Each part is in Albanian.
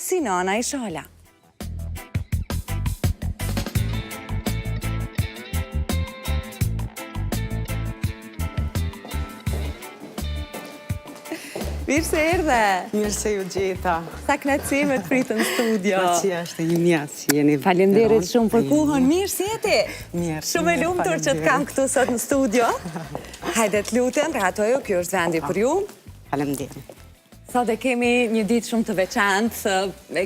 si nana i Shala. Mirë se erdhe. Mirë se ju gjeta. Sa knatësi me të pritë në studio. Knatësia është e imja, si jeni. Faleminderit shumë për kohën. Mirë si jeti. Mirë. Shumë e lumtur që të kam këtu sot në studio. Hajde të lutem, rahatoju, kjo është vendi për ju. Faleminderit. Sot e kemi një ditë shumë të veçantë,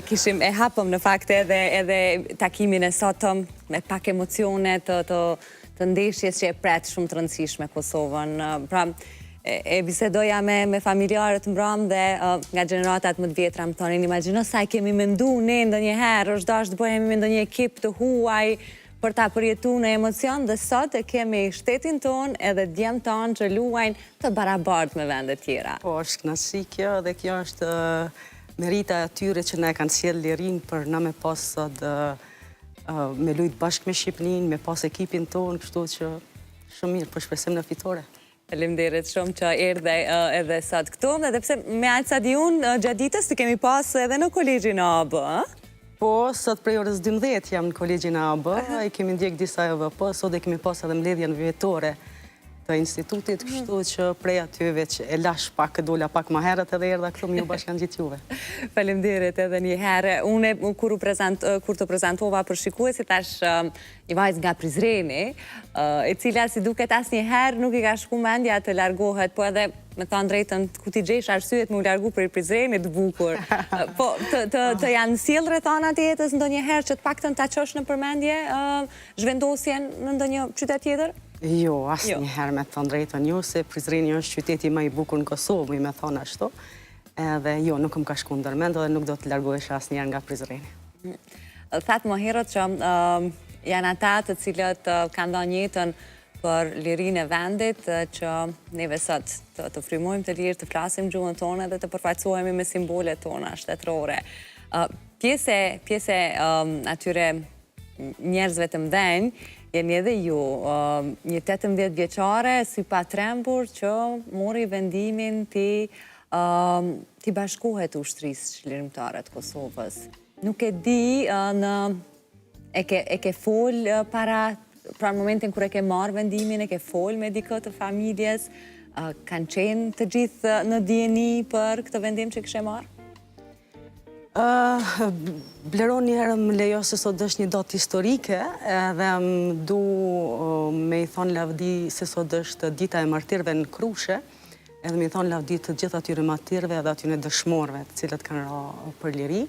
kishim e hapëm në fakt edhe takimin e sotëm me pak emocione të ndeshjes që e pret shumë të rëndësishme Kosovën. Pra, e bisedoja me familjarët mbram dhe nga gjeneratat më të vjetra më thonin, imagjino sa i kemi mendu ne ndonjëherë, është dash të bëhemi ndonjë ekip të huaj për ta përjetu në emocion, dhe sot e kemi shtetin ton edhe djemë ton që luajnë të barabart me vendet tjera. Po, është kënaqësi kjo dhe kjo është merita e atyre që na e kanë sjellë lirin për na me pas sot me lujt bashkë me Shqipërinë, me pas ekipin ton, kështu që shumë mirë, për shpresim në fitore. Faleminderit shumë që erdhe edhe sot këtu, dhe pse me aq sa di unë gjatë ditës të kemi pas edhe në kolegjin AB, Po, sot prej orës 12 jam në kolegjin AB, i kemi ndjek disa EVP, sot e kemi pas edhe mbledhjen vjetore të institutit, kështu që prej atyve që e lash pak, dola pak ma herët edhe erdha këtu me ju bashkangjitë juve. Faleminderit edhe një herë. Une, kur të prezentova për shikuesit, tash një vajzë nga Prizreni, e cila si duket as një herë nuk i ka shku mendja të largohet, po edhe me thënë drejtën, ku ti gjesh arsyet me u largu për Prizreni të bukur. Po, të janë sjellë rrethonat e jetës ndonjëherë që të paktën ta çosh në përmendje zhvendosjen në ndonjë qytet tjetër? Jo, asë njëherë me thonë drejtën ju, se Prizreni është qyteti më i bukur në Kosovë, me thonë ashtu. Edhe jo, nuk më ka shku ndërmend dhe nuk do të largohesh asë njerë nga Prizreni. Thatë më herët që janë ata të cilët kanë dhënë jetën për lirinë e vendit, që neve sot të frymojmë të lirë, të flasim gjuhën tonë dhe të përfaqësohemi me simbolet tona shtetërore. Pjese atyre njerëzve të mdhenj, jeni edhe ju, një 18 vjeqare si pa trembur që mori vendimin ti bashkohet ushtrisë çlirimtare të Kosovës. Nuk e di e ke fol pra në momentin kër e ke marrë vendimin, e ke fol me dikë të familjes, kanë qenë të gjithë në dieni për këtë vendim që këshe marrë? Bleron njëherë më lejo se sot është një datë historike dhe më du me i thonë lavdi se sot është dita e martirëve në Krushe, edhe me i thonë lavdi të gjithë atyre martirëve edhe atyre dëshmorëve të cilët kanë ra për liri.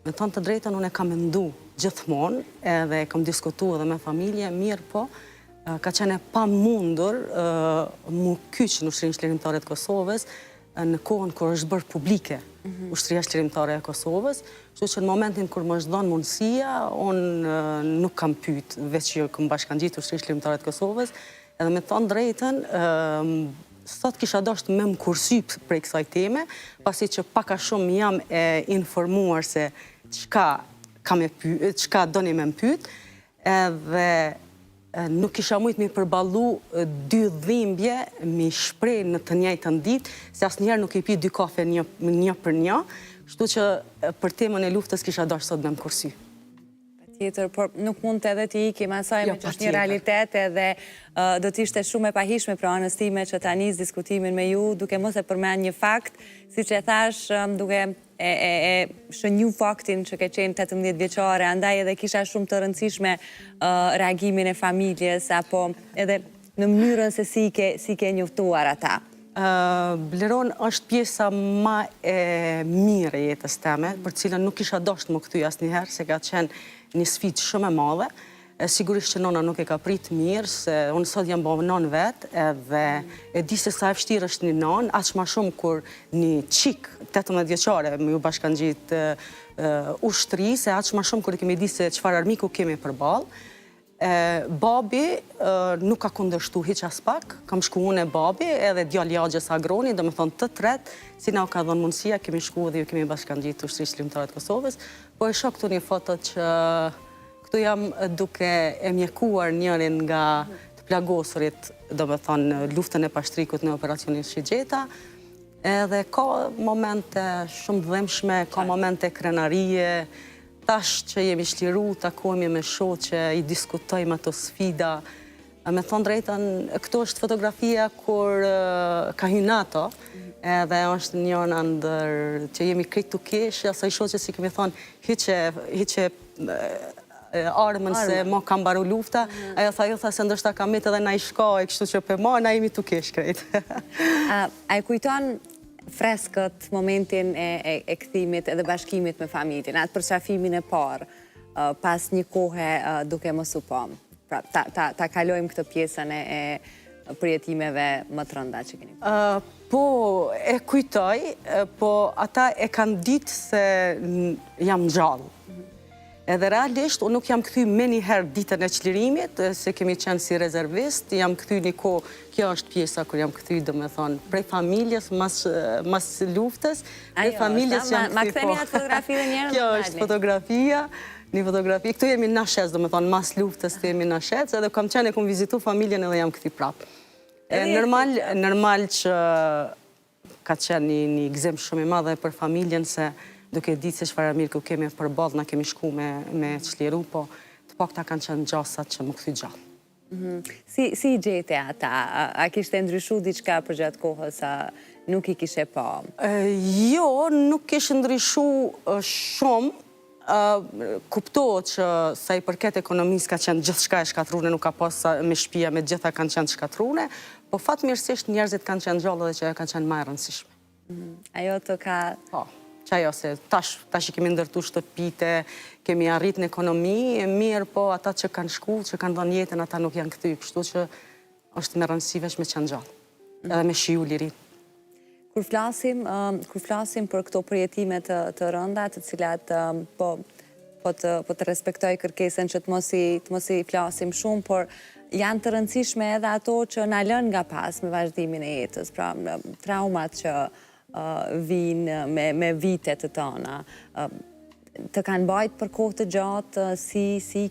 Me thonë të drejtën, unë e kam mendu gjithmonë edhe kam diskutu edhe me familje, mirë po, ka qene pa mundur mu kyqë në Ushtrinë Çlirimtare të Kosovës në kohën kër është bërë publike Ushtria Çlirimtare e Kosovës, kështu që në momentin kër më është dhënë mundësia, unë nuk kam pyet, veç që këm bashkangjitë Ushtria Çlirimtare të Kosovës, edhe me thonë drejtën, sot kisha dosht me më kursyp prej kësaj teme, pasi që paka shumë jam e informuar se qka doni me më pyet, edhe nuk kisha mujt mi përballu dy dhimbje, mi shprej në të njëjtën ditë, se asë njerë nuk i pi dy kafe një për një, kështu që për temën e luftës kisha dosht sot me më kursy. Tjetër, por nuk mund të edhe t'i ikim asaj me që është një realitet edhe do t'ishte shumë e pahishme pra anës time që ta nis diskutimin me ju, duke mos e përmend një fakt, si që e thash, duke e shënju faktin që ke qenë 18 vjeqare, andaj edhe kisha shumë të rëndësishme reagimin e familjes, apo edhe në mënyrën se si ke njoftuar ata. Bleron është pjesa ma e mire jetës teme, për cilën nuk isha dosht më këtuj asë njëherë, se ka qenë një sfidë shumë e madhe. Sigurisht që nona nuk e ka prit mirë, se unë sot jam bëvë non vetë, edhe e di se sa e vështirë është një non, aq ma shumë kur një qik, 18 vjeqare, me ju bashkangjitë ushtri, se aq ma shumë kur e kemi di se qëfar armiku kemi përballë. Babi nuk ka kundërshtu hiq as pak, kam shku unë e babi, edhe djali Agjes Agroni, do me thonë të tret, si na u ka dhënë mundësia, kemi shku dhe ju kemi bashkangjitë Ushtrisë Çlirimtare të Kosovës, po e shoh këtu një foto që këtu jam duke e mjekuar njërin nga të plagosurit, do me thonë luftën e pashtrikut në operacionin Shigjeta, Edhe ka momente shumë dhemshme, ka momente krenarie, tash që jemi shliru, takohemi me shoqe, i diskutojmë ato sfida. Me thonë drejtën, këto është fotografia kur ka hyrë NATO, edhe është njëna ndër që jemi krejt të keshë, asaj shoqe si kemi thonë, hiqe armën se mo kam baru lufta, ajo tha se ndështë ka mit edhe na i shkoj, kështu që për ma, na jemi të kesh krejt. A e kujton freskët momentin e këthimit edhe bashkimit me familjen, atë përshafimin e parë, pas një kohe duke mos u pam? Pra, ta kalojmë këtë pjesën e përjetimeve më të rënda që keni. Po, e kujtoj, po ata e kanë ditë se jam gjallë. Edhe realisht, unë nuk jam këthy me njëherë ditën e qlirimit, se kemi qenë si rezervist, jam këthy një ko, kjo është pjesa kër jam këthy, do me thonë, prej familjes, mas luftës, prej familjes jam këthy po. Ma këtheni atë fotografi dhe njerën? Kjo është fotografia, një fotografi, këtu jemi në shes, do me thonë, mas luftës të jemi në shes, edhe kam qenë e kom vizitu familjen edhe jam këthy prapë. Normal që ka qenë një gzim shumë i madhe për familjen, se duke ditë se shfara mirë ku kemi përbodh, na kemi shku me qliru, po të pak ta kanë qenë gjasat që më këthy gjallë. Si i gjete ata? A kishte ndryshu diçka për gjatë kohës, a nuk i kishe pa? Jo, nuk kishte ndryshu shumë. Kuptohet që sa i përket ekonomisë ka qenë gjithë shka e shkatrune, nuk ka pas me shpia, me gjitha kanë qenë shkatrune, po fatë mirësisht njerëzit kanë qenë gjallë dhe që kanë qenë ma e rëndësishme. Ajo të ka... Po, që ajo se tash i kemi ndërtu shtëpite, kemi arrit në ekonomi, mirë po ata që kanë shku, që kanë dhënë jetën, ata nuk janë këty, kështu që është me rëndësivesh me qenë gjallë, edhe me shiju lirin. Kur flasim për këto përjetimet të rënda, të cilat po të respektoj kërkesën që të mos i flasim shumë, por janë të rëndësishme edhe ato që na lën nga pas me vazhdimin e jetës, pra traumat që vinë me vitet të tona. Të kanë bajt për kohë të gjatë, si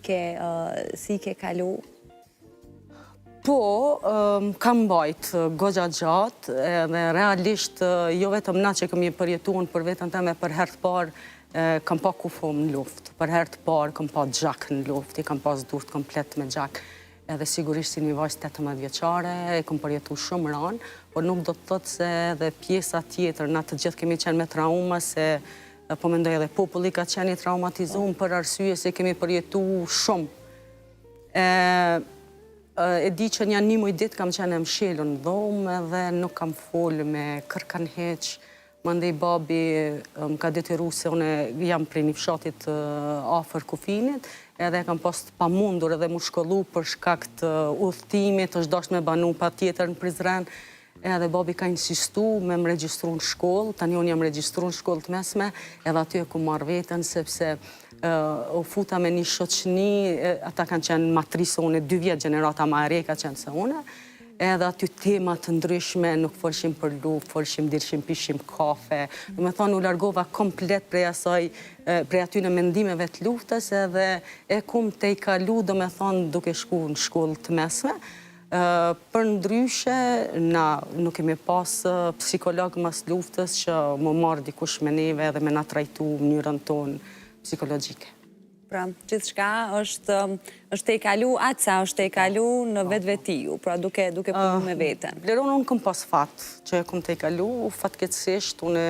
ke kalu? Po, kam bajt gogja gjatë, dhe realisht jo vetëm na që kemi përjetuar për vetën teme, për herë të parë kam pa kufom në luft, për herë të parë kam pa gjak në luft, i kam pas durt komplet me gjak, edhe sigurisht si një vajzë 18 vjeçare, e kam përjetu shumë ranë, por nuk do të thotë se edhe pjesa tjetër, na të gjithë kemi qenë me trauma, se po mendoj edhe populli ka qenë i traumatizuar për arsye se kemi përjetu shumë. E di që një muj ditë kam qenë e mshelur në dhomë dhe nuk kam folë me kërkan heq. Mandej babi më ka detyru se une jam prej një fshatit afër kufinit, edhe kam pas të pamundur edhe mu shkollu për shkak të udhëtimit, është dasht me banu pa tjetër në Prizren, edhe babi ka insistu me më regjistru në shkollë, tani unë jam regjistru në shkollë të mesme, edhe aty e ku marrë vetën, sepse u futa me një shoqni, ata kanë qenë matrisë une, 2 vjetë generata ma e re ka qenë se une, edhe aty temat të ndryshme, nuk folshim për luft, folshim, dilshim, pishim kafe, dhe me thonë u largova komplet prej asaj, prej aty në mendimeve të luftës, edhe e kum te i kalu, dhe me thonë duke shku në shkollë të mesme, për ndryshe, na nuk kemi pas psikolog mas luftës që më marrë dikush me neve dhe me na trajtu mënyrën tonë psikologjike. Pra, gjithë shka është te i kalu, atë sa është te i kalu në vetë vetiju, pra duke punu me vetën. Bleron, unë këm pas fatë që e këm te i kalu, fatkeqësisht, unë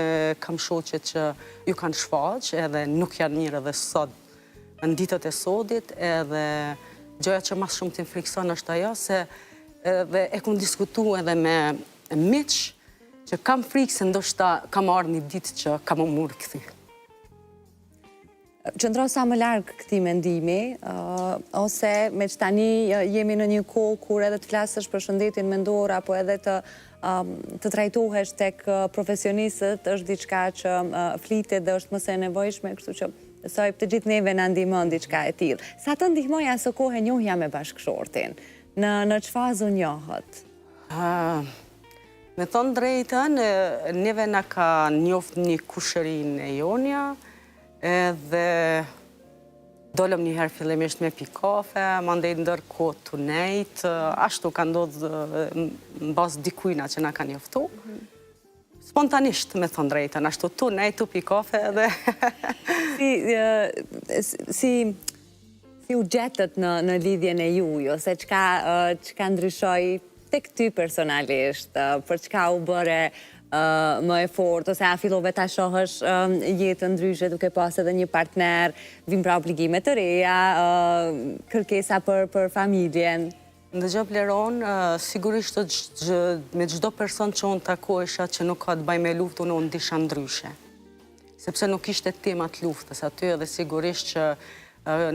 kam shoqe që ju kanë shfaq, edhe nuk janë mirë edhe sot, në ditët e sodit, edhe gjoja që mas shumë të frikson është ajo, se e këm diskutu edhe me miq, që kam frikë se ndoshta kam ardhur një ditë që kam më murë këthi. Qëndron sa më largë këti mendimi, ose me që tani jemi në një kohë kur edhe të flasësh për shëndetin mendor, apo edhe të trajtohesh tek profesionistët, është diçka që flitet dhe është mëse nevojshme, kështu që besoj të gjithë neve në ndihmon diçka e tillë. Sa të ndihmoj aso kohë njohja me bashkëshortin? Në që fazë njohët? Me thonë drejtën, neve na ka njoft një kushërin e jonja, edhe dolëm njëherë fillimisht me pi kafe, mandej ndërkohë të nejtë, ashtu ka ndodhë në bazë dikujna që na ka njoftu. Spontanisht, me thonë drejtën, ashtu tu, nej, tu pi kafe edhe... Si u gjetët në lidhjen e juj, ose qka ndryshoj tek ty personalisht, për qka u bëre më e fort, ose a fillove ta shohësh jetën ndryshe duke pas edhe një partner, vim pra obligime të reja, kërkesa për familjen? Në gjë Bleron, sigurisht me gjdo person që unë takohesha që nuk ka të baj me luftë, unë disha ndryshe. Sepse nuk ishte temat luftës aty edhe sigurisht që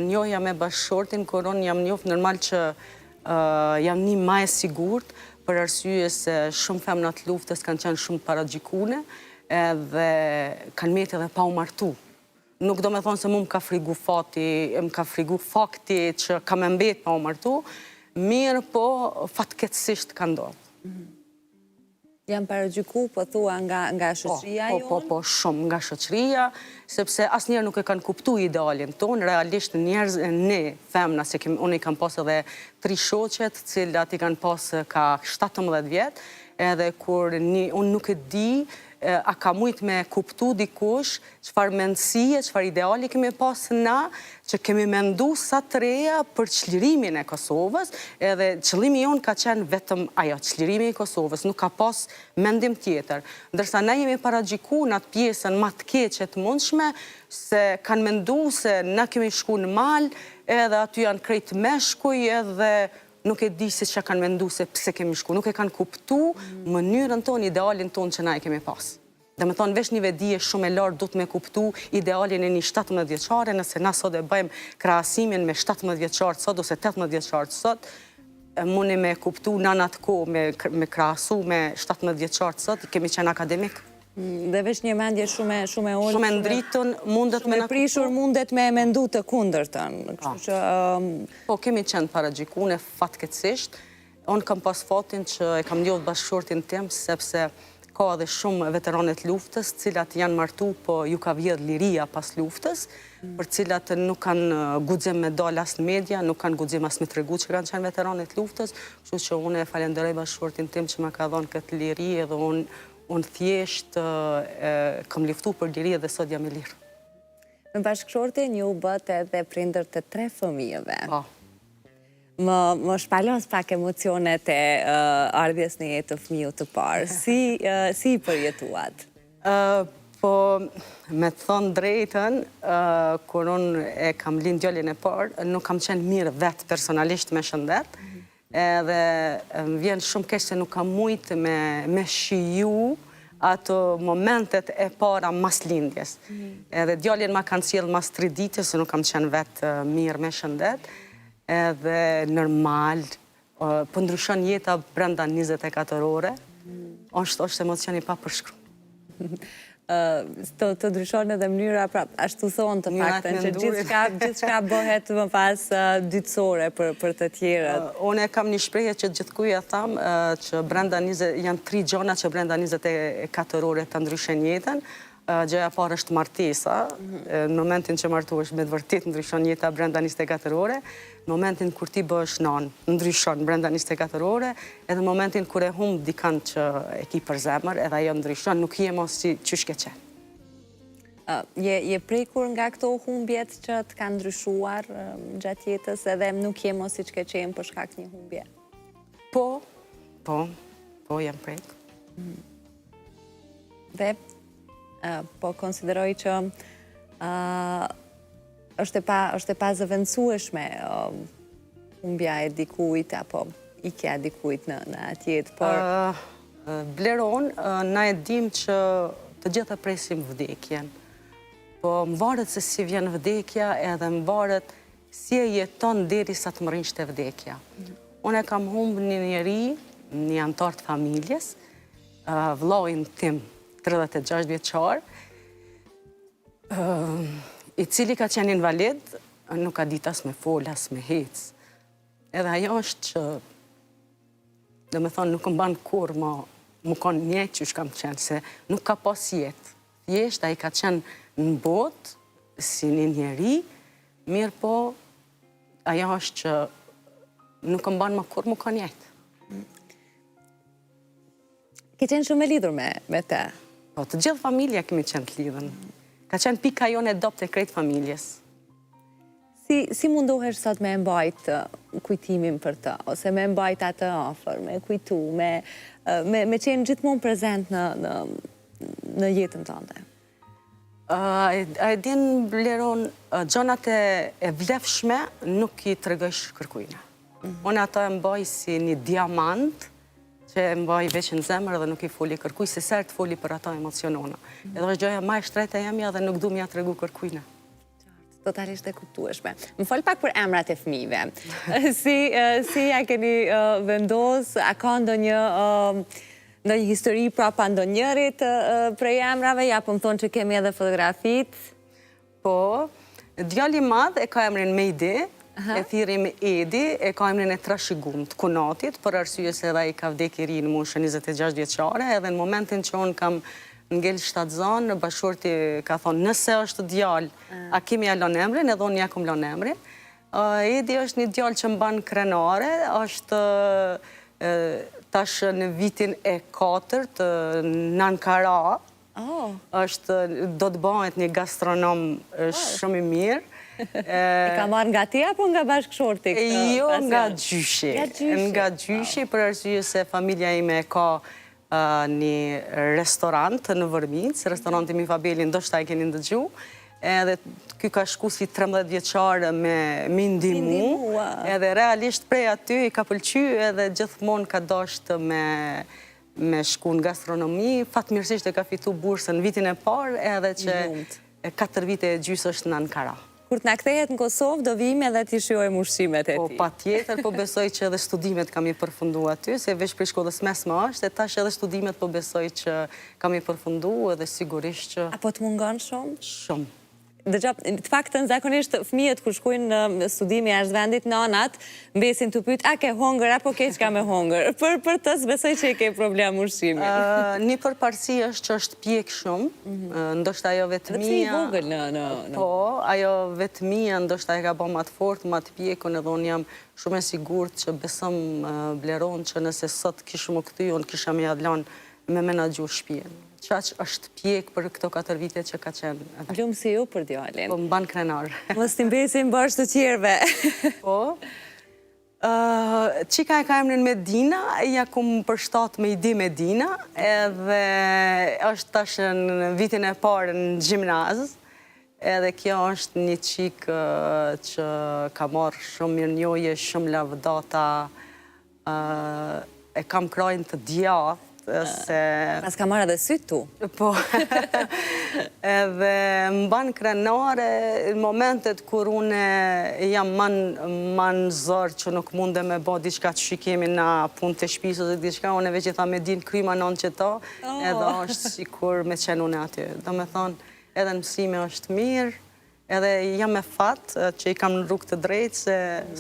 njohja me bashkëshortin, kur unë jam njohë normal që jam një ma e sigurt, për arsye se shumë femnat luftës kanë qenë shumë paragjikune edhe kanë meti edhe pa u martu. Nuk do me thonë se mu më ka frigu fakti që ka me mbet pa u martu, mirë po fatkeqësisht ka ndodhë. Jam paragjyku, po thua nga shoqëria jonë? Po, shumë nga shoqëria, sepse asnjëherë nuk e kanë kuptu idealin tonë, realisht njerëz ne, femna, se unë i kam pas edhe 3 shoqet, cilat i kanë pas ka 17 vjetë, edhe kur unë nuk e di, a ka mujt me kuptu dikush qëfar mendësie, qëfar ideali kemi pas na, që kemi mendu sa të reja për çlirimin e Kosovës, edhe qëllimi jonë ka qenë vetëm ajo, çlirimi i Kosovës, nuk ka pas mendim tjetër. Ndërsa ne jemi paragjyku në atë pjesën ma të keqe të mundshme, se kanë mendu se na kemi shku në mal, edhe aty janë krejt meshkuj, edhe nuk e di se që kanë mendu se pse kemi shku. Nuk e kanë kuptu mënyrën tonë, idealin tonë që na e kemi pas. Dhe me thonë, vesh një vedije shumë e lartë du të me kuptu idealin e një 17 vjeqare, nëse na sot e bëjmë krahasimin me 17 vjeqarët sot, ose 18 vjeqarët sot, mundi me kuptu në atë ko, me krahasu me 17 vjeqarët sot, kemi qenë akademik. Dhe vesh një mendje shumë e ollë, shumë e ndritën, mundet me në prishur, mundet me mendu të kundërtën. Po, kemi qenë paragjikune fatkeqësisht. Unë kam pas fatin që e kam njohur bashkëshortin tim, sepse ka edhe shumë veteranet luftës, cilat janë martu, po ju ka vjedh liria pas luftës, për cilat nuk kanë guxim me dal as në media, nuk kanë guxim as me tregu që kanë qenë veteranet luftës, kështu që unë e falenderoj bashkëshortin tim që ma ka dhënë këtë liri, edhe unë thjesht kam luftu për liri dhe sot jam i lirë. Me bashkëshortin ju bët edhe prindër të 3 fëmijëve. Po. Më shpalos pak emocionet e ardhjes në jetë të fëmijë të parë. Si i përjetuat? Po, me të thonë drejtën, kur unë e kam lind djalin e parë, nuk kam qenë mirë vetë personalisht me shëndet, edhe më vjen shumë keq se nuk kam mujtë me shiju ato momentet e para mas lindjes. Edhe djalin ma kanë sjellë mas 3 ditë, se nuk kam qenë vetë mirë me shëndet, edhe normal, po ndryshon jeta brenda 24 ore, është emocioni pa përshkru. Të ndryshon edhe mënyra, ashtu thonë të paktën, që gjithçka bëhet më pas dytësore për të tjerët. Unë e kam një shprehje që gjithkuj e thamë, që janë 3 gjona që brenda 24 ore të ndryshen jetën. Gjëja parë është martesa, në momentin që martuesh me të vërtet ndryshon jeta brenda 24 ore, në momentin kur ti bësh nanë, ndryshon brenda 24 ore, edhe në momentin kur e humb dikan që e ki për zemër, edhe ajo ndryshon, nuk je mos si qysh ke qenë. Je prekur nga këto humbjet që të kanë ndryshuar gjatë jetës, edhe nuk je mos si që ke qenë për shkak një humbje? Po, jem prekur. Dhe po konsideroj që është e pa zëvendësueshme humbja e dikujt, apo ikja e dikujt në atjetë, por... Bleron, na e dim që të gjitha presim vdekjen, po më varet se si vjen vdekja edhe më varet si e jeton deri sa të më rinjtë vdekja. Unë e kam humbë një njeri, një antar të familjes, vllajin tim, 36 vjeçar, i cili ka qenë invalid, nuk ka dit as me fol, as me hec. Edhe ajo është që, dhe me thonë, nuk më banë kur më konë njëtë që shkam qenë, se nuk ka pas jetë. Thjesht, a i ka qenë në botë, si një njeri, mirë po, ajo është që nuk më banë më kur më konë jetë. Ke qenë shumë e lidhur me te? Po, të gjithë familja kemi qenë të lidhën. Ka qenë pika jone e dopte e krejt familjes. Si mundohesh sot me mbajt kujtimin për të, ose me mbajt atë afër, me kujtu, me qenë gjithmonë prezent në jetën tënde? A e din, Bleron, gjonat e vlefshme nuk i tregojsh kërkujna. Unë ato e mbaj si një diamant, që e mbaj veç në zemër dhe nuk i foli kërkuj, se sërë të foli për ato emocionona. Edhe është gjoja ma e shtrejta jemja dhe nuk du mja të regu kërkujna. Totalisht e kuptueshme. Më fol pak për emrat e fëmijëve. Si ja keni vendos, a ka ndonjë histori prapa ndonjërit prej emrave, ja po më thonë që kemi edhe fotografit? Po, djali madh e ka emrin Mejdi, e thirim Edi, e ka emrin e Trashigum të Kunatit, për arsye se edhe i ka vdek i ri në moshën 26 vjeçare, edhe në momentin që unë kam ngell shtatzon, bashkëshorti ka thonë, nëse është djallë, a kemi ja lën emrin, edhe unë ja kom lën emrin. Edi është një djallë që mban krenare, është tash në vitin e 4 në Ankara, do të bëhet një gastronom shumë i mirë. E ka marrë nga ti apo nga bashkëshorti? Jo, nga gjyshi. Nga gjyshi, për arsye se familja ime ka një restorant në Vërmic, restoranti Mi Fabeli, ndoshta e keni ndëgju, edhe ky ka shku si 13 vjeçare me ndihmu, edhe realisht prej aty i ka pëlqy edhe gjithmonë ka dashur me shku në gastronomi, fatmirësisht e ka fitu bursën vitin e parë, edhe që 4 vite e gjys është në Ankara. Kur të na kthehet në Kosovë, do vim edhe t'i shijojmë ushqimet e tij. Po, patjetër, po besoj që edhe studimet kam i përfundu aty, se veç për shkollës mesme është, e tash edhe studimet po besoj që kam i përfundu, edhe sigurisht që... Apo të mungon shumë? Shumë. Të faktën, zakonisht fëmijët kur shkojnë në studimi jashtë vendit, nanat mbesin të pyet, a ke hongër apo ke çka me hongër? Për të besoj që i ke problem ushqimi. Një përparësi është që është pjek shumë, ndoshta ajo vetëmia... Dhe pse i vogël në... Po, ajo vetëmia ndoshta e ka bë më të fortë, më të pjekun, edhe unë jam shumë e sigurt që besëm Bleron që nëse sot kishë më këthy, unë kisha me jadlan me menaxhu shtëpinë. Qaq është pjek për këto 4 vite që ka qenë. Gjumë si ju për djallin. Po, mban krenar. Mos t'i mbesim bashkë të tjerve. Po. Qika e ka emrin Medina, ja kum përshtat me Idi Medina, edhe është tash në vitin e parë në gjimnaz, edhe kjo është një qikë që ka marrë shumë mirënjohje, shumë lavdata, e kam krajnë të djathë, Pas ka marrë edhe sytë tu. Po, edhe mban krenare në momentet kur une jam man zërë që nuk munde me bo diçka që shikemi na punë të shpisë ose diçka, une veç e tha me din kryma non që ta, edhe është sikur me qenë une aty. Do me thonë, edhe në mësime është mirë, edhe jam me fatë që i kam në rrugë të drejtë, se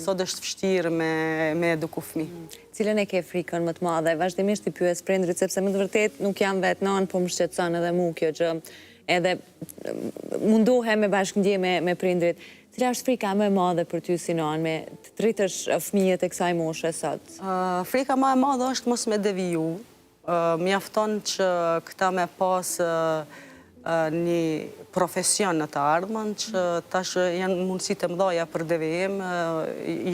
sot është vështirë me eduku fëmijë. Cilën e ke frikën më të madhe? Vazhdimisht i pyes prindrit, sepse më të vërtet nuk jam vetë nanë, po më shqetëson edhe mu kjo që edhe mundohem me bashkëndje me prindrit. Cila është frika më e madhe për ty si nanë, me të tritësh fëmijët e kësaj moshe sot? Frika më e madhe është mos me deviju. Mjafton që këta me pas një profesion në të ardhmen, që tash janë mundësi të mdoja për devijim,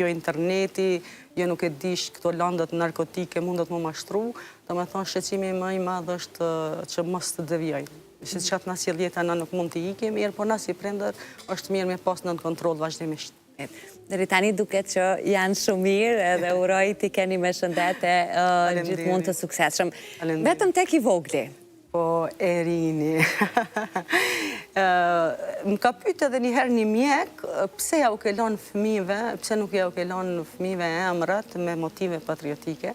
jo interneti, jo nuk e dish këto landët narkotike mundet më mashtru, do me thonë shqecimi më i madhë është që mos të devijojnë. Si që atë nësje djeta na nuk mund të ike mirë, por nësi prender është mirë me pas në kontrol vazhdimisht. Deri tani duket që janë shumë mirë edhe uroj t'i keni me shëndete gjithmonë të suksesshëm. Vetëm tek i vogli. Po, Erini. Më ka pyet edhe njëherë një mjek, pse ja u ke lënë fëmijëve, pse nuk ja u ke lënë fëmijëve emrat me motive patriotike.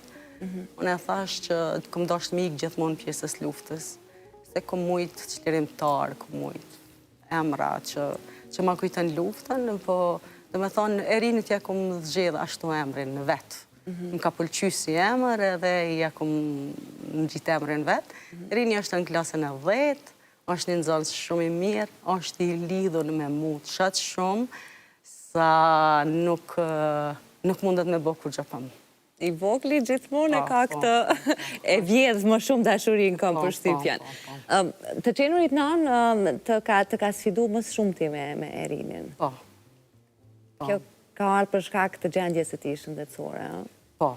Unë e thash që kom dashur me ik gjithmonë pjesës luftës, se kom mujt çlirimtar, kom mujt emra që ma kujton luftën, po do me thonë Erinit ja kom zgjedh ashtu emrin vetë. Më ka pëlqy si emër edhe ja kom në gjithë emrin vetë. Erini është në klasën e 10, është një nxënës shumë i mirë, është i lidhur me mu qatë shumë, sa nuk mundet me bo kur gjapëm. I vogli gjithmonë e ka këtë e vjedh më shumë dashurin kam përshtypjen. Të qenurit nan të ka sfidu më shumë ti me Erinin. Po. Kjo ka arë për shkak të gjendjes së tij shëndetësore. Po,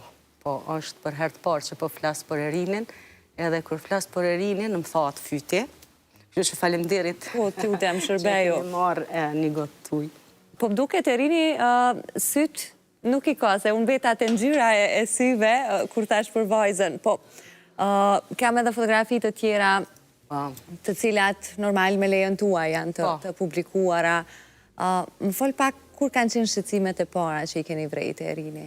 është për herë të parë që po flas për Erinin, edhe kur flas për Erinin më thaat fyti. Kështu që faleminderit. Po, ty u dem shërbeju. Që kemi marrë një gotë ujë. Po m'duket Erini syt nuk i ka, se unë veta të ngjyra e syve kur thash për vajzën. Po, kam edhe fotografi të tjera të cilat normal me lejen tuaj janë të publikuara. Më fol pak kur kanë qenë shqetësimet e para që i keni vrejtë Erini?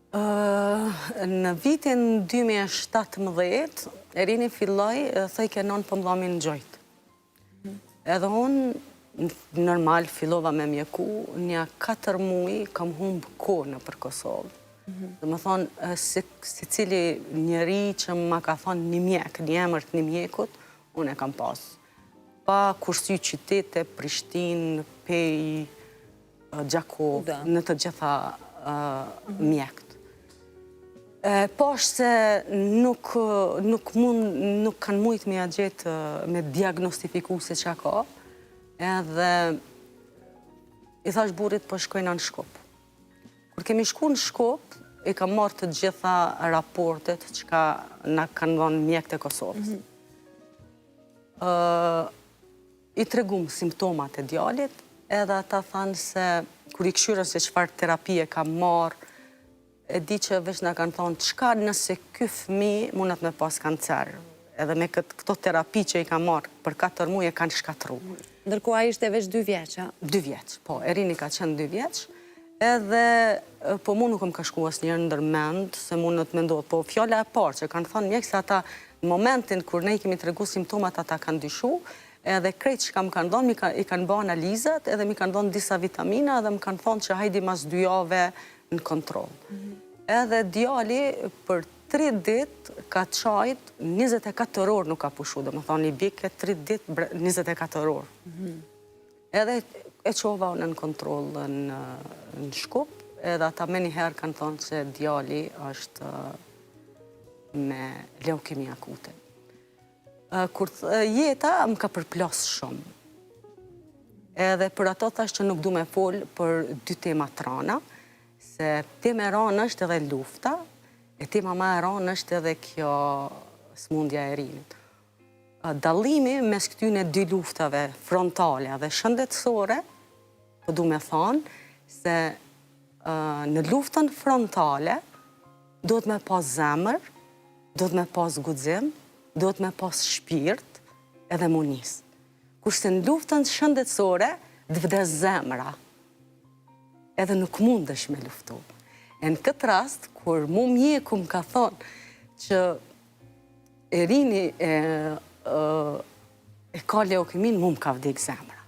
Në vitin 2017, Erini filloi, thej ke non për mdhamin në gjojtë. Edhe unë, normal, fillova me mjeku, një 4 muaj kam humbë kohë në për Kosovë. Dhe më thonë, si cili njëri që ma ka thonë një mjek, një emër të një mjekut, unë e kam pasë. Pa kursy qytete, Prishtinë, Pej, Gjakovë, në të gjitha mjekët. Po është se nuk kanë mujtë me a gjetë me diagnostifiku se qa ka, edhe i thash burit po shkojna në Shkup. Kur kemi shku në Shkup, i kam marrë të gjitha raportet që ka na kanë dhënë mjekët e Kosovës. I tregum simptomat e djalit, edhe ata thanë se kur i këshyrën se çfarë terapie kam marrë, e di që veç nga kanë thonë, çka nëse ky fëmijë mundet me pas kancer, edhe me këto terapi që i ka marrë për 4 muaj e kanë shkatru. Ndërkohë ai ishte veç 2 vjeç, a? 2 vjeç, po, Erini ka qenë 2 vjeç, edhe po mu nuk më ka shku asnjëherë ndërmend, se mundet me ndodhë, po fjala e parë që kanë thonë mjekë se ata në momentin kur ne i kemi tregu simptomat ata kanë dyshu, edhe krejt që kam kanë thonë, i kanë bë analizat, edhe mi kanë thonë disa vitamina, edhe më kanë thonë që hajdi mas 2 jave në kontrol. Edhe djali për 3 dit ka qajt 24 orë nuk ka pushu, dhe më thonë i bike 3 dit 24 orë. Edhe e qova unë në kontrol në Shkup, edhe ata me njëherë kanë thonë që djali është me leukemi akute. Kur jeta më ka përplas shumë. Edhe për ato thash që nuk du me fol për 2 tema të rana, se tema e ranë është edhe lufta, e tema ma e ranë është edhe kjo smundja e Erinit. Dallimi mes këtyne 2 luftave frontale dhe shëndetësore, po du me thonë se në luftën frontale duhet me pas zemër, duhet me pas guxim, duhet me pas shpirt edhe munis. Kurse në luftën shëndetësore dhe vdes zemra, edhe nuk mundesh me luftu. E në këtë rast, kur mu mjeku më ka thonë që Erini e ka leukemin, mu më ka vdik zemra.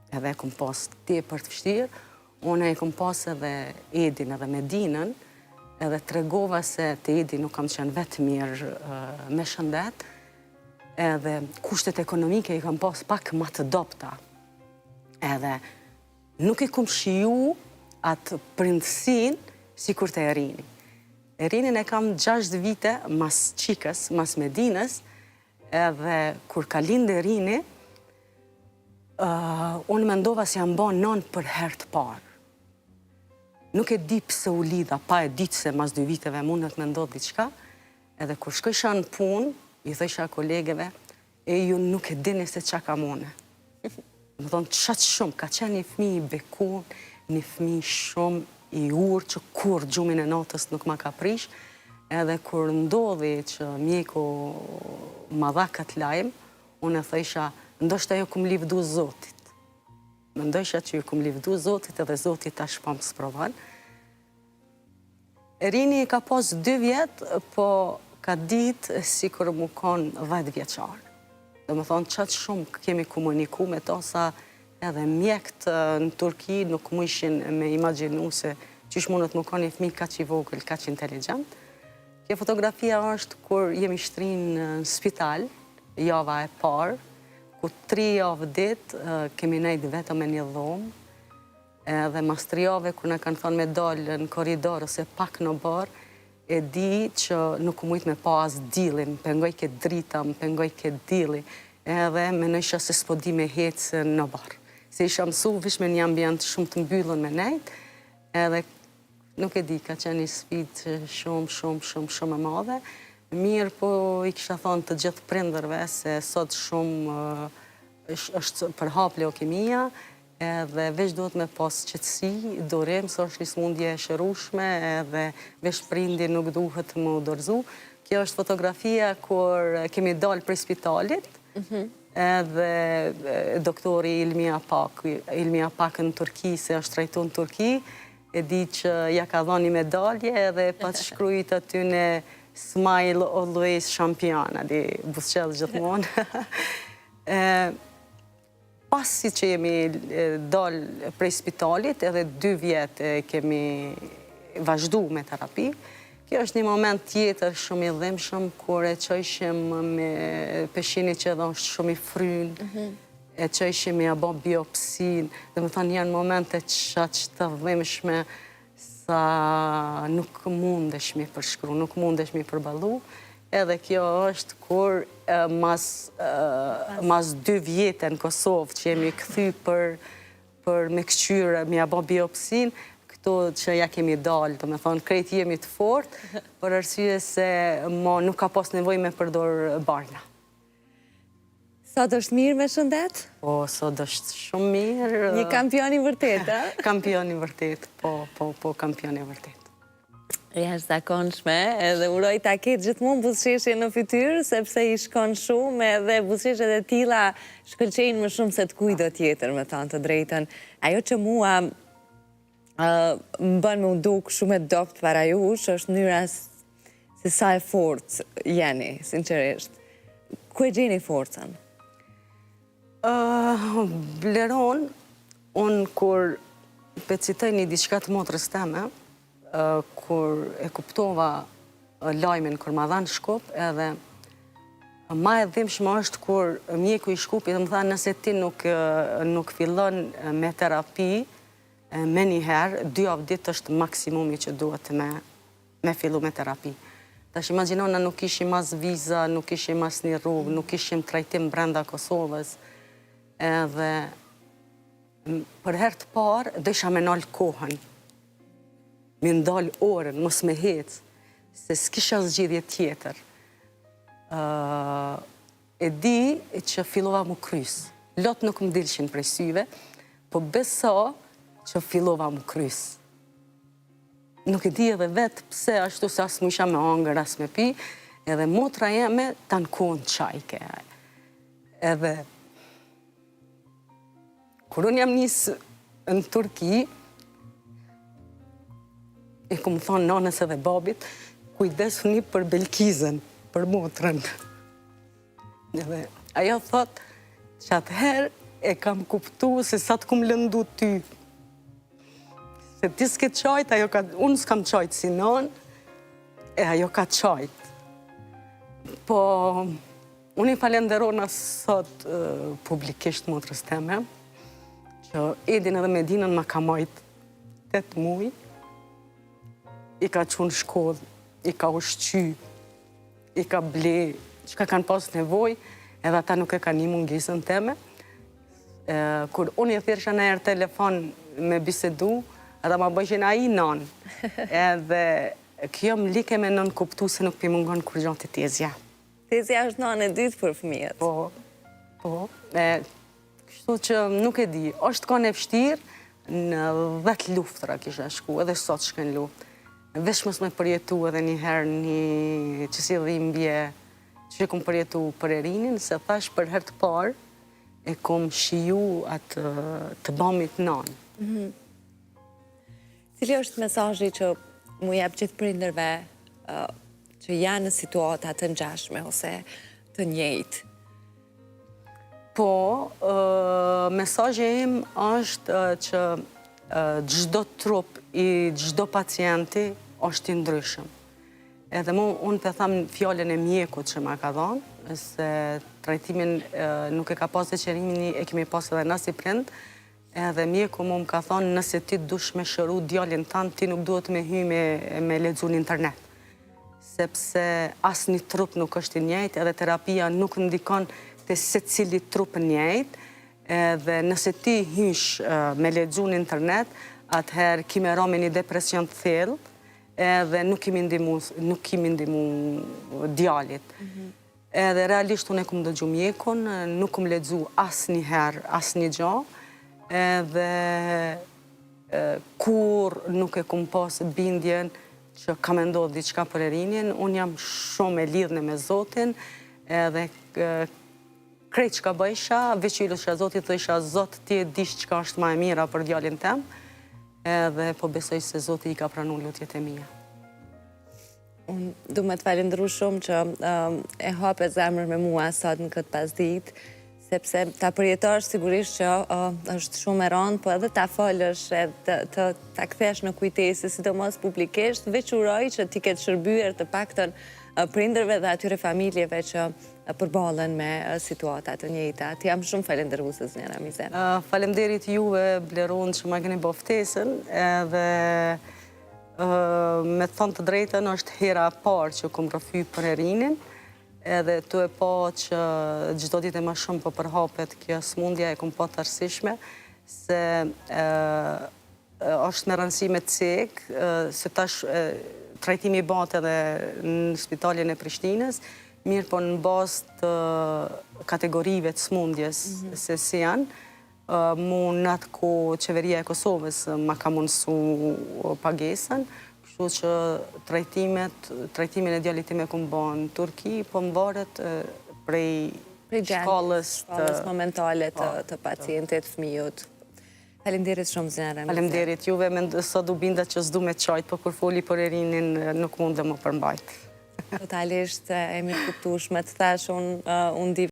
Edhe e këm pas tepër të vështirë, unë e këm pas edhe Edin edhe Medinën, edhe tregova se të Edi nuk kam qenë vetë mirë me shëndet, edhe kushtet ekonomike i kam pas pak ma të dopta. Edhe nuk i kom shiju atë prindësin si kur të Erini. Erinin e kam 6 vite mas qikës, mas Medinës, edhe kur ka lindë Erini, unë mendova se jam bon non për herë të parë. Nuk e di pse u lidha, pa e ditë se mas 2 viteve mundet me ndodhë diçka, edhe kur shkojsha në punë, i thësha kolegeve, e ju nuk e dini se qa ka mune. Më thonë, qatë shumë, ka qenë një fëmijë i bekun, një fëmijë shumë i urë, që kur gjumin e natës nuk ma ka prish, edhe kur ndodhi që mjeku ma dha këtë lajmë, unë e thësha, ndoshta jo kum livdu Zotit. Më ndojsha që ju kum livdu Zotit edhe Zotit tash pa më sprovan. Erini ka pas 2 vjetë, po ka ditë si kur mu konë 10 vjeqarë. Dhe më thonë, qatë shumë kemi komuniku me to sa edhe mjekët në Turki nuk mu ishin me imaginu se qysh mundet mu konë një fëmijë kaq i vogël, kaq inteligent. Kjo fotografia është kur jemi shtrinë në spital, java e parë, ku 3 javë ditë kemi nejtë vetëm me një dhomë, Edhe mas 3 javë, kur në kanë thonë me dalë në koridor ose pak në barë, e di që nuk mujt me pa as dilin, pengoj ke drita, më pengoj ke dili, edhe me nësha se s'po di me hecë në barë. Se isha mësu vish me një ambient shumë të mbyllën me nejt, edhe nuk e di, ka qenë një sfidë shumë e madhe. Mirë, po i kisha thonë të gjithë prindërve se sot shumë është për hap leukemia, edhe veç duhet me pas qëtësi, durim, së është një smundje shërushme, edhe veç prindi nuk duhet më dorëzu. Kjo është fotografia kur kemi dalë për spitalit, edhe doktori Ilmia Pak në Turki, se është trajtu në Turki, e di që ja ka dhoni medalje edhe pa të shkrujt aty në Smile Always Champion, di busqel gjithmonë. Pasi që jemi dalë prej spitalit, edhe 2 vjetë kemi vazhdu me terapi, kjo është një moment tjetër shumë i dhimshëm, kur e qojshim me peshini që edhe është shumë i frynë, e qojshim me abo biopsin, dhe më thonë janë momente që të dhimshme sa nuk mundesh mi përshkru, nuk mundesh mi përbalu, edhe kjo është kur mas 2 vjetë në Kosovë që jemi këthy për me këqyre, me abo biopsin, këto që ja kemi dalë, të me thonë, krejt jemi të fort, për arsye se nuk ka pas nevoj me përdor barna. Sot është mirë me shëndet? Po, sot është shumë mirë. Një kampion i vërtet, a? Kampion i vërtet, po, kampion i vërtet. Jashtë zakonshme, edhe uroj ta ketë gjithmonë buzëqeshje në fytyrë, sepse i shkon shumë, edhe buzëqeshjet e tilla shkëlqejnë më shumë se të kujdo tjetër, me thënë të drejtën. Ajo që mua më bën me u duk shumë e dopt para jush, është mënyra se sa e fortë jeni, sinqerisht. Ku e gjeni forcën? Bleron, unë kur pecitoj një diçka të motrës teme, kur e kuptova lajmin, kur ma dhanë shkup, edhe ma e dhimbshme është kur mjeku i shkupi dhe më tha nëse ti nuk fillon me terapi, me njëherë, 2 javë ditë është maksimumi që duhet me fillu me terapi. Tash imagjinona nuk ishim as viza, nuk ishim as një rrugë, nuk ishim trajtim brenda Kosovës, edhe për herë të parë do isha me nalë kohën, me ndalë orën, mos me hecë, se s'kisha zgjidhje tjetër. E di që fillova mu krys. Lot nuk më dilshin prej syve, po beso që fillova mu krys. Nuk e di edhe vetë pse ashtu se as mu isha me angër, as me pi, edhe motra jeme ta në kohën qajke. Edhe kur unë jam njësë në Turki, e ku më thonë nanës edhe babit, kujdesu një për Belkizën, për motrën. Edhe ajo thot që atëherë e kam kuptu se sa të kum lëndu ty. Se ti s'ke qajt, unë s'kam qajt si nanë, e ajo ka qajt. Po, unë i falenderona sot publikisht motrës teme, që Edin edhe Medinën ma ka majt 8 muj, i ka qunë shkollë, i ka ushqy, i ka ble, që ka kanë pas nevoj, edhe ata nuk e ka një mungisën teme. Kur unë i thirësha në erë telefon me bisedu, ata ma bëjshin a i nanë. Edhe kjo më like me nën kuptu se nuk pi mungon kur gjanë të tezja. Tezja është nanë e dytë për fëmijët. Po. Kështu që nuk e di, është kone vështirë në 10 luftra kisha shku, edhe sot shkën luft. Vesh mos me përjetu edhe njëherë një që si dhimbje që kom përjetu për Erinin, se thash për herë të parë e kom shiju atë të bamit nanë. Cili është mesazhi që mu jep gjithë prindërve që janë në situata të ngjashme ose të njëjtë? Po, mesazhi im është që çdo trup i çdo pacienti është i ndryshëm. Edhe unë të tham fjallën e mjekut që ma ka dhënë, se trajtimin nuk e ka pas e qërimin, e kemi pas edhe na si prind, Edhe mjeku më ka thonë, nëse ti dush me shëru djalin tanë, ti nuk duhet me hy me lexu në internet. Sepse asë një trup nuk është i njëjtë, edhe terapia nuk ndikon të se cili trup njëjtë, edhe nëse ti hysh me lexu në internet, atëherë kime ra me një depresion të thellë, edhe nuk kimi ndimu djalit. Edhe realisht unë e kumë dëgju mjekun, nuk kumë lexu asë njëherë, asë një gjo, edhe kur nuk e kumë pasë bindjen që ka me ndodhë diçka për Erinjen, unë jam shumë e lidhne me Zotin, edhe krejt që ka bëjsha, veç i lusha Zotit, dhe isha Zot, ti e dish që ka është ma e mira për djalin tem, edhe po besoj se Zotit i ka pranu lutjet e mija. Unë du me të falendru shumë që e hape zemrën me mua sot në këtë pasdit, sepse ta përjetosh sigurisht që është shumë e rëndë, po edhe ta falësh e ta kthesh në kujtesë, sidomos publikisht, veç uroj që ti ketë shërbyer të paktën prindërve dhe atyre familjeve që përballen me situatat të njëjta. Ti jam shumë falenderuese Zënjera Mizen. Falemderit juve, Bleron, që ma keni bo ftesën, edhe me të thonë të drejtën është hera parë që kom rëfy për Erinin, edhe të e po që gjithdo ditë e ma shumë për përhapet kjo smundja e kom po të arsishme, se është me rëndësi me cek, se tash trajtimi i bat edhe në spitalin e Prishtinës, mirë po në bazë të kategorive të smundjes se si janë, mu në atë ku qeveria e Kosovës ma ka mundësu pagesën, kështu që trajtimin e djalit time ku më bënë në Turki, po më varet prej shkallës momentale të pacientit, fëmijut. Falemderit shumë, Zënjera Mizen. Falemderit juve, sot u binda që s'du me qajtë, po kur foli për Erinin nuk mund dhe më përmbajt. Totalisht e mirë kuptueshme të thash unë